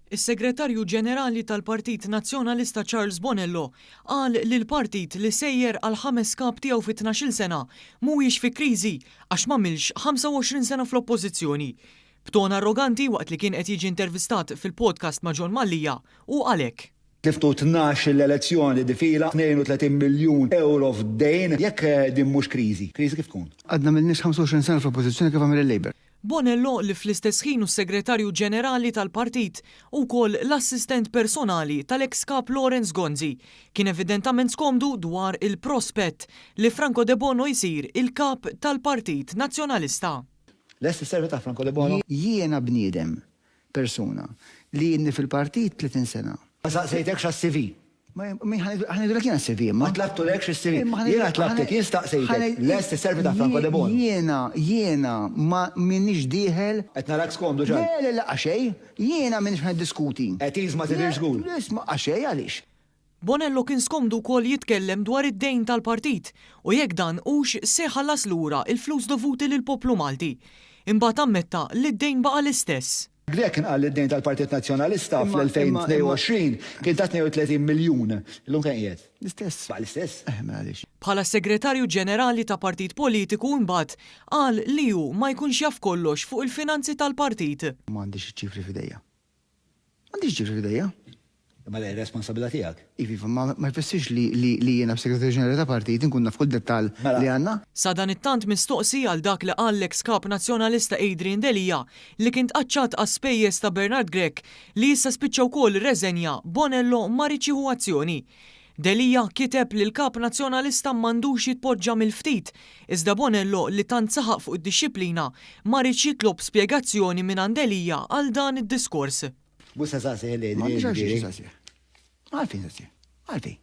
Is-Segretarju Ġenerali tal-Partit Nazzjonalista Charles Bonello qal li l-partit li sejjer għal 5 kap tiegħu fi 12-il sena mhuwiex fi kriżi għax m'għamilx 25 sena fl-oppożizzjoni. B'ton arroganti waqt li kien qed jiġi intervistat fil-podcast ma' John Mallija u għalhekk. Tiftu 12 l-elezzjoni difila 32 miljun euro f'dejn, jekk din mhux kriżi. Kriżi kif tkun? Għadna mill-nix 25 sena fl-oppożizzjoni kif għamil il-Labor. Bonello li fl-istess ħin s-Segretarju Ġenerali tal-Partit u wkoll l-assistent personali tal-ex kap Lawrence Gonzi kien evidentament skomdu dwar il-prospett li Franco De Bono jsir il-kap tal-Partit Nazzjonalista. Lest is-servi ta' Franco De Bono? Jiena bniedem persuna li jinni fil-partit 30 sena. Ma saqsejtek x'as-CV. Ħanidulek jiena CV, Ma tlabtulek x'is-CV. Jiena tlabtek, jien staqsejtek. Lest is-servi ta' Franco De Bono. Jiena ma minnix diħel. Qed narak skomdu ġal. Le, għaxej, jiena minnix ħaddiskuti. Qed ma tidirx żgur. Isma' għaxej għaliex. Bonello kien skomdu wkoll jitkellem dwar id-dejn tal-partit u jekk dan hux se ħallas lura il-flus dovuti lill-poplu Malti. Imbagħad ammetta li d-dejn baqa' l-istess. Grek inqal id-dejn tal-Partit Nazzjonalista fl-2022 kien ta' 32 miljun. Illum kien qiegħed. L-istess. Baqa' l-istess? Għaliex. Bħala Segretarju Ġenerali ta' Partit Politiku mbagħad qal li hu ma jkunx jaf kollox fuq il-finanzi tal-partit. M'għandix ċifri f'idejja. M'għandix ċifri f'idejja. Ma lej responsabilità tiegħek. Ivi, ma jfessirx li jiena f'Segretarju Ġenerali ta' Partit nkun naf kull dettall li għandna. Sa dan it-tant mistoqsi għal dak li qal l-ex kap nazzjonalista Adrian Delija li kien tqaċċat għas-spejjeż ta' Bernard Grek li issa spiċċa wkoll reżenja Bonello ma riċieħu azzjoni. Delija kiteb li l-kap nazzjonalista m'għandux jitpoġġa mill-ftit, iżda Bonello li tant saħaq fuq id-dixxiplina ma rridx jitlob spjegazzjoni minn Delija għal dan id-diskors. Bussa saqsej li. Ma nix għalfejn sassi. Għalfejn.